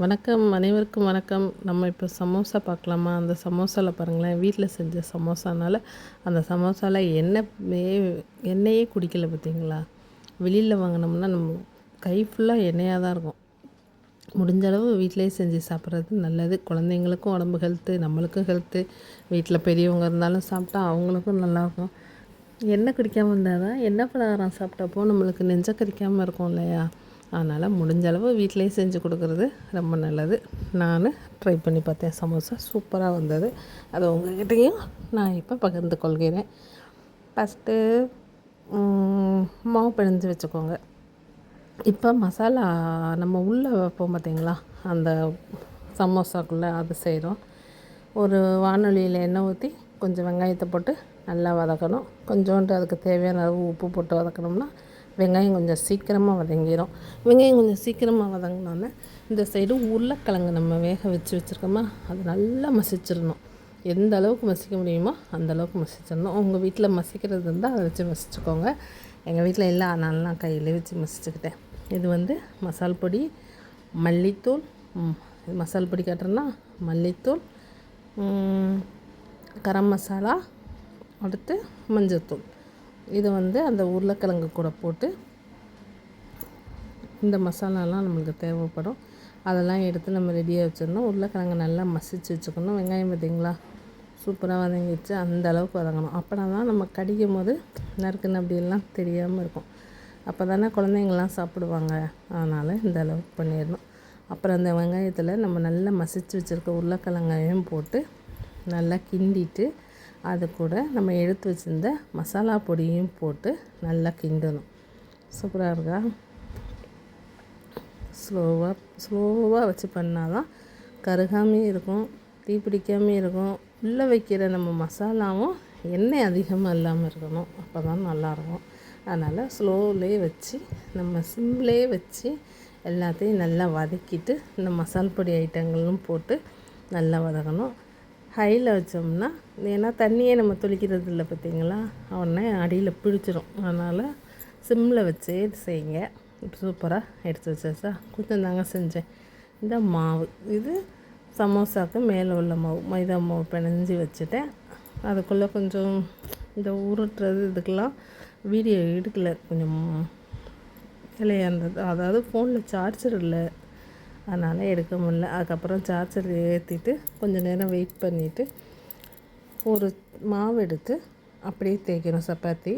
வணக்கம், அனைவருக்கும் வணக்கம். நம்ம இப்போ சமோசா பார்க்கலாமா? அந்த சமோசாவில் பாருங்களேன், வீட்டில் செஞ்ச சமோசானால் அந்த சமோசாவில் எண்ணெயே குடிக்கல பார்த்தீங்களா? வெளியில் வாங்கினோம்னா நம்ம கை ஃபுல்லாக எண்ணெயாக தான் இருக்கும். முடிஞ்ச அளவு வீட்டிலேயே செஞ்சு சாப்பிட்றது நல்லது. குழந்தைங்களுக்கும் உடம்பு ஹெல்த்து, நம்மளுக்கும் ஹெல்த்து. வீட்டில் பெரியவங்க இருந்தாலும் சாப்பிட்டா அவங்களுக்கும் நல்லாயிருக்கும். எண்ணெய் குடிக்காமல் இருந்தால் தான் எண்ணெய் பலகாரம் சாப்பிட்டப்போ நம்மளுக்கு நெஞ்ச கரிக்காமல் இருக்கும் இல்லையா? அதனால் முடிஞ்ச அளவு வீட்டிலேயே செஞ்சு கொடுக்குறது ரொம்ப நல்லது. நான் ட்ரை பண்ணி பார்த்தேன், சமோசா சூப்பராக வந்தது. அதை உங்கள்கிட்டையும் நான் இப்போ பகிர்ந்து கொள்கிறேன். ஃபஸ்ட்டு மாவு பிணைஞ்சு வச்சுக்கோங்க. இப்போ மசாலா நம்ம உள்ளே வைப்போம் பார்த்தீங்களா, அந்த சமோசாக்குள்ளே அது செய்கிறோம். ஒரு வானொலியில் எண்ணெய் ஊற்றி கொஞ்சம் வெங்காயத்தை போட்டு நல்லா வதக்கணும். கொஞ்சோண்டு அதுக்கு தேவையான அளவு உப்பு போட்டு வதக்கணும்னா வெங்காயம் கொஞ்சம் சீக்கிரமாக வதங்கிடும். வெங்காயம் கொஞ்சம் சீக்கிரமாக வதங்கினோன்னே இந்த சைடு உருளைக்கிழங்கு நம்ம வேக வச்சுருக்கோமா, அது நல்லா மசிச்சிடணும். எந்த அளவுக்கு மசிக்க முடியுமோ அந்த அளவுக்கு மசிச்சிடணும். உங்கள் வீட்டில் மசிக்கிறது இருந்தால் அதை வச்சு மசிச்சுக்கோங்க. எங்கள் வீட்டில் இல்லை, அதனால நான் கையில் வச்சு மசிச்சுக்கிட்டேன். இது மசால் பொடி, மல்லித்தூள், மசால் பொடி காட்டுறேன்னா மல்லித்தூள், கரம் மசாலா, அடுத்து மஞ்சள்தூள். இது அந்த உருளைக்கிழங்கு கூட போட்டு இந்த மசாலாலாம் நம்மளுக்கு தேவைப்படும். அதெல்லாம் எடுத்து நம்ம ரெடியாக வச்சிடணும். உருளைக்கிழங்கு நல்லா மசிச்சு வச்சுக்கணும். வெங்காயம் பார்த்திங்களா சூப்பராக வதங்கிடுச்சு. அந்த அளவுக்கு வதங்கணும். அப்போனா தான் நம்ம கடிக்கும் போது நறுக்குன்னு அப்படியெல்லாம் தெரியாமல் இருக்கும். அப்போ தானே குழந்தைங்கள்லாம் சாப்பிடுவாங்க. அதனால் இந்த அளவுக்கு பண்ணிடணும். அப்புறம் அந்த வெங்காயத்தில் நம்ம நல்லா மசிச்சு வச்சுருக்க உருளைக்கிழங்கையும் போட்டு நல்லா கிண்டிட்டு அது கூட நம்ம எடுத்து வச்சுருந்த மசாலா பொடியும் போட்டு நல்லா கிண்டணும். சூப்பராக இருக்கா? ஸ்லோவாக வச்சு பண்ணால் தான் கருகாமே இருக்கும், தீ பிடிக்காமே இருக்கும். உள்ளே வைக்கிற நம்ம மசாலாவும் எண்ணெய் அதிகமாக இல்லாமல் இருக்கணும். அப்போ தான் நல்லாயிருக்கும். அதனால் ஸ்லோவிலே வச்சு நம்ம சிம்லேயே வச்சு எல்லாத்தையும் நல்லா வதக்கிட்டு இந்த மசால் பொடி ஐட்டங்களும் போட்டு நல்லா வதக்கணும். ஹையில் வச்சோம்னா, ஏன்னா தண்ணியே நம்ம தொளிக்கிறது இல்லை பார்த்திங்களா, உடனே அடியில் பிடிச்சிடும். அதனால் சிம்மில் வச்சே செய்யுங்க. சூப்பராக எடுத்து வச்சாச்சா, கொஞ்சம் தாங்க செஞ்சேன். இந்த மாவு இது சமோசாவுக்கு மேலே உள்ள மாவு, மைதா மாவு பிணைஞ்சி வச்சுட்டேன். அதுக்குள்ளே கொஞ்சம் இந்த உருட்டுறது இதுக்கெல்லாம் வீடியோ எடுக்கலை, கொஞ்சம் வேலையாக இருந்தது. அதாவது ஃபோனில் சார்ஜர் இல்லை, அதனால் எடுக்க முடியல. அதுக்கப்புறம் சார்ஜர் ஏற்றிட்டு கொஞ்சம் நேரம் வெயிட் பண்ணிவிட்டு ஒரு மாவு எடுத்து அப்படியே தேய்க்கணும். சப்பாத்தி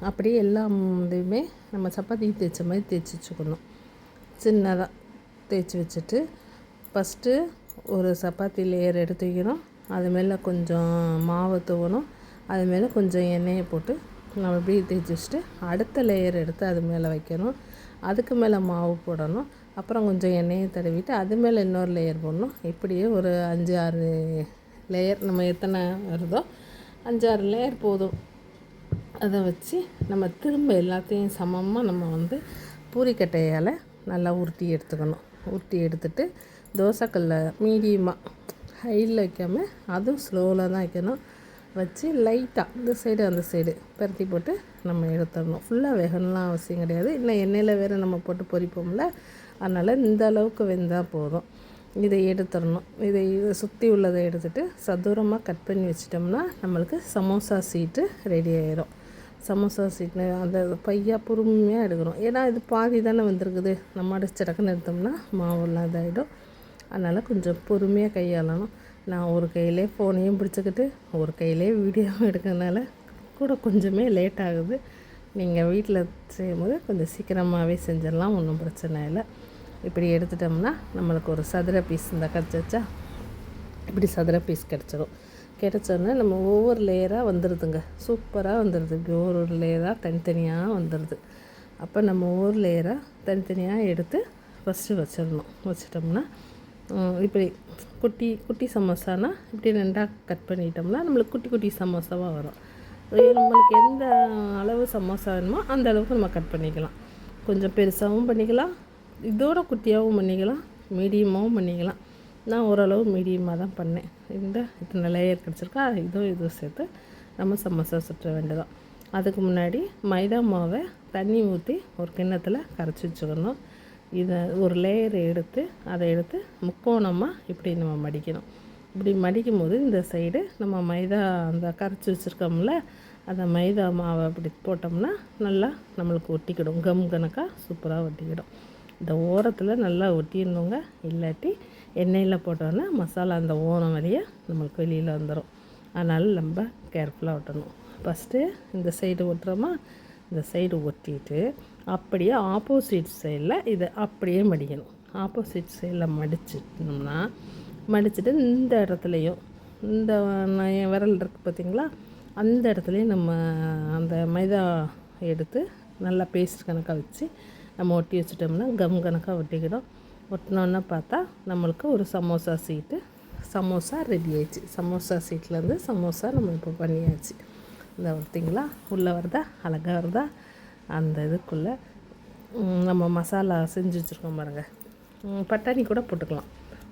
அப்படியே எல்லா இதையுமே நம்ம சப்பாத்தி தேய்ச்ச மாதிரி தேய்ச்சி வச்சுக்கணும். சின்னதாக தேய்ச்சி வச்சுட்டு ஃபஸ்ட்டு ஒரு சப்பாத்தி லேயர் எடுத்து வைக்கணும். அது மேலே கொஞ்சம் மாவை தூவணும். அது மேலே கொஞ்சம் எண்ணெயை போட்டு நம்ம அப்படியே தேய்ச்சி வச்சுட்டு அடுத்த லேயர் எடுத்து அது மேலே வைக்கணும். அதுக்கு மேலே மாவு போடணும். அப்புறம் கொஞ்சம் எண்ணெயை தடவிட்டு அது மேலே இன்னொரு லேயர் போடணும். இப்படியே ஒரு 5-6 லேயர் நம்ம எத்தனை வருதோ 5-6 லேயர் போதும். அதை வச்சு நம்ம திரும்ப எல்லாத்தையும் சமமாக நம்ம பூரிக்கட்டையால் நல்லா உருட்டி எடுத்துக்கணும். உருட்டி எடுத்துட்டு தோசைக்கல்ல மீடியமாக ஹையில் வைக்காமல் அதுவும் ஸ்லோவில் தான் வைக்கணும். வச்சு லைட்டாக இந்த சைடு அந்த சைடு பருத்தி போட்டு நம்ம எடுத்துடணும். ஃபுல்லாக வேகணும்லாம் அவசியம் கிடையாது. இல்லை எண்ணெயில் வேறு நம்ம போட்டு பொரிப்போம்ல, அதனால் இந்த அளவுக்கு வெந்தால் போதும். இதை எடுத்துடணும். இதை சுற்றி உள்ளதை எடுத்துகிட்டு சதுரமாக கட் பண்ணி வச்சிட்டோம்னா நம்மளுக்கு சமோசா சீட்டு ரெடி ஆயிடும். சமோசா சீட்டு அந்த பையாக பொறுமையாக எடுக்கணும். ஏன்னா இது பாதி தானே வந்திருக்குது, நம்ம அடிச்சு டக்குன்னு எடுத்தோம்னா மாவெல்லாம் இதாகிடும். அதனால் கொஞ்சம் பொறுமையாக கையாளணும். நான் ஒரு கையிலே ஃபோனையும் பிடிச்சிக்கிட்டு ஒரு கையிலே வீடியோவும் எடுக்கிறதுனால கூட கொஞ்சமே லேட் ஆகுது. நீங்கள் வீட்டில் செய்யும்போது கொஞ்சம் சீக்கிரமாகவே செஞ்சிடலாம், ஒன்றும் பிரச்சனை இல்லை. இப்படி எடுத்துட்டோம்னா நம்மளுக்கு ஒரு சதுர பீஸ் இந்த கிடச்சிச்சா, இப்படி சதுர பீஸ் கிடச்சிடும். கிடச்சோன்னா நம்ம ஒவ்வொரு லேயராக வந்துடுதுங்க, சூப்பராக வந்துடுது. இப்படி ஒரு லேயராக தனித்தனியாக வந்துடுது. அப்போ நம்ம ஒவ்வொரு லேயராக தனித்தனியாக எடுத்து ஃபஸ்ட்டு வச்சிடணும். வச்சிட்டோம்னா இப்படி குட்டி குட்டி சமோசானா இப்படி ரெண்டாக கட் பண்ணிட்டோம்னா நம்மளுக்கு குட்டி குட்டி சமோசாவாக வரும். நம்மளுக்கு எந்த அளவு சமோசா வேணுமோ அந்த அளவுக்கு நம்ம கட் பண்ணிக்கலாம். கொஞ்சம் பெருசாகவும் பண்ணிக்கலாம், இதோட குட்டியாகவும் பண்ணிக்கலாம், மீடியமாகவும் பண்ணிக்கலாம். நான் ஓரளவு மீடியமாக தான் பண்ணேன். இத்தனை லேயர் கிடச்சிருக்கா, இதுவும் சேர்த்து நம்ம சமோசா சுற்ற வேண்டியதான். அதுக்கு முன்னாடி மைதா மாவை தண்ணி ஊற்றி ஒரு கிண்ணத்தில் கரைச்சி வச்சுக்கணும். இதை ஒரு லேயரை எடுத்து அதை எடுத்து முக்கோணமாக இப்படி நம்ம மடிக்கணும். இப்படி மடிக்கும் போது இந்த சைடு நம்ம மைதா அந்த கரைச்சி வச்சுருக்கோம்ல, அந்த மைதா மாவை அப்படி போட்டோம்னா நல்லா நம்மளுக்கு ஒட்டிக்கிடும். கம் கணக்காக சூப்பராக ஒட்டிக்கிடும். இந்த ஓரத்தில் நல்லா ஒட்டிடணுங்க. இல்லாட்டி எண்ணெயில் போட்டோன்னா மசாலா அந்த ஓரம் வழியாக நம்மளுக்கு வெளியில் வந்துடும். அதனால் ரொம்ப கேர்ஃபுல்லாக ஒட்டணும். ஃபஸ்ட்டு இந்த சைடு ஒட்டுறோமா, இந்த சைடு ஒட்டிட்டு அப்படியே ஆப்போசிட் சைடில் இதை அப்படியே மடிக்கணும். ஆப்போசிட் சைடில் மடிச்சுட்டு இந்த இடத்துலையும் இந்த விரல் இருக்குது பார்த்திங்களா, அந்த இடத்துலையும் நம்ம அந்த மைதா எடுத்து நல்லா பேஸ்ட் கணக்காக வச்சு நம்ம ஒட்டி வச்சிட்டோம்னா கம் கணக்காக ஒட்டிக்கிடும். ஒட்டினோன்னா பார்த்தா நம்மளுக்கு ஒரு சமோசா ரெடி ஆயிடுச்சு. சமோசா சீட்லேருந்து சமோசா நம்ம இப்போ பண்ணியாச்சு. இந்த பார்த்திங்களா உள்ளே வருதா, அழகாக வருதா. அந்த இதுக்குள்ளே நம்ம மசாலா செஞ்சு வச்சுருக்கோம் பாருங்கள். பட்டாணி கூட போட்டுக்கலாம்,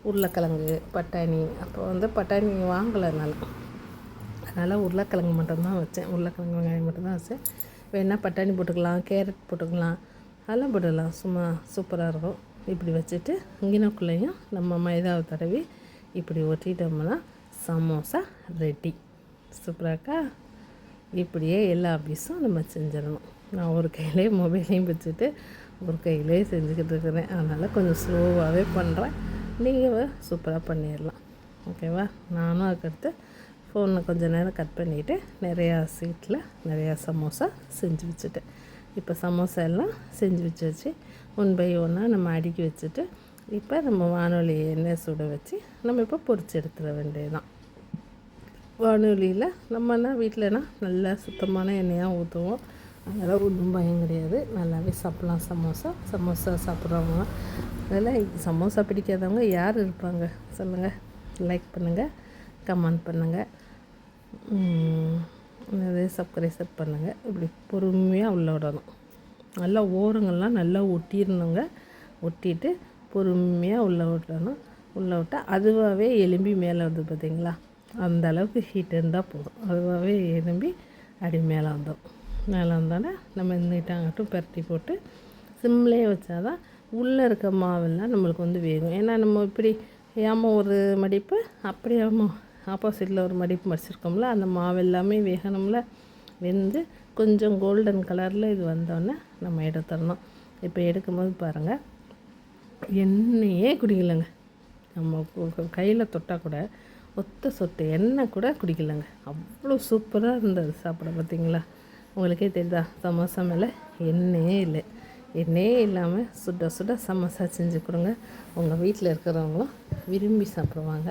உருளைக்கிழங்கு பட்டாணி. அப்போ பட்டாணி வாங்கலை அதனால் உருளைக்கிழங்கு மட்டும்தான் வச்சேன். உருளைக்கிழங்கு வெங்காயம் மட்டும்தான் வச்சேன். வேணால் பட்டாணி போட்டுக்கலாம், கேரட் போட்டுக்கலாம், அதெல்லாம் போட்டுக்கலாம். சும்மா சூப்பராக இருக்கும். இப்படி வச்சுட்டு இங்கினக்குள்ளேயும் நம்ம மைதாவை தடவி இப்படி ஒட்டிட்டோம்னா சமோசா ரெடி. சூப்பராக்கா. இப்படியே எல்லா பீஸும் நம்ம செஞ்சிடணும். நான் ஒரு கையிலே மொபைலையும் வச்சுட்டு ஒரு கையிலே செஞ்சுக்கிட்டு இருக்கிறேன். அதனால் கொஞ்சம் ஸ்லோவாகவே பண்ணுறேன். நீங்கள் சூப்பராக பண்ணிடலாம். ஓகேவா? நானும் அதுக்கடுத்து ஃபோனை கொஞ்சம் நேரம் கட் பண்ணிவிட்டு நிறையா சீட்டில் நிறையா சமோசா செஞ்சு வச்சுட்டேன். இப்போ சமோசா எல்லாம் செஞ்சு வச்சு ஒன் பை ஒன்னாக நம்ம அடுக்கி வச்சுட்டு இப்போ நம்ம வானொலி எண்ணெய் சுட வச்சு நம்ம இப்போ பொரிச்சு எடுத்துட வேண்டியதுதான். வானொலியில் நம்மனா வீட்டிலனா நல்லா சுத்தமான எண்ணெயாக ஊற்றுவோம். அதெல்லாம் ஒன்றும் பயம் கிடையாது. நல்லாவே சாப்பிட்லாம். சமோசா சாப்பிட்றவங்க, அதெல்லாம் சமோசா பிடிக்காதவங்க யார் இருப்பாங்க சொல்லுங்கள்? லைக் பண்ணுங்கள், கமெண்ட் பண்ணுங்கள், நிறைய சப்ஸ்கிரைப் பண்ணுங்கள். இப்படி பொறுமையாக உள்ள விடணும். நல்லா ஓரங்கள்லாம் நல்லா ஒட்டிடணுங்க. ஒட்டிட்டு பொறுமையாக உள்ளே விட்டணும். உள்ளே விட்டால் அதுவாகவே எலும்பி மேலே வந்து பார்த்திங்களா, அந்த அளவுக்கு ஹீட் இருந்தால் போதும். அதுவாகவே எலும்பி அப்படி மேலே வந்துடும். மேலே வந்தோடனே நம்ம நீட்டாங்கட்டும் பரட்டி போட்டு சிம்லேயே வச்சா தான் உள்ளே இருக்க மாவெல்லாம் நம்மளுக்கு வந்து வேகும். ஏன்னா நம்ம இப்படி ஒரு மடிப்பு அப்படியே ஆப்போசிட்டில் ஒரு மடிப்பு மடிச்சிருக்கோம்ல, அந்த மாவு எல்லாமே வேகணும்ல. வெந்து கொஞ்சம் கோல்டன் கலரில் இது வந்தோடனே நம்ம எடுத்துடணும். இப்போ எடுக்கும்போது பாருங்கள், எண்ணெயே குடிக்கலைங்க. நம்ம கையில் தொட்டால் கூட ஒத்த சொட்டு எண்ணெய் கூட குடிக்கலைங்க. அவ்வளோ சூப்பராக இருந்தது சாப்பிட. பார்த்திங்களா? உங்களுக்கே தெரியுதா? சமோசா மேலே எண்ணெயே இல்லை. எண்ணெயே இல்லாமல் சுட சுட சமோசா செஞ்சு கொடுங்க. உங்கள் வீட்டில் இருக்கிறவங்களும் விரும்பி சாப்பிடுவாங்க.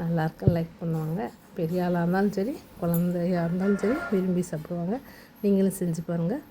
நல்லாயிருக்கும், லைக் பண்ணுவாங்க. பெரிய ஆளாக இருந்தாலும் சரி, குழந்தையாக இருந்தாலும் சரி விரும்பி சாப்பிடுவாங்க. நீங்களும் செஞ்சு பாருங்கள்.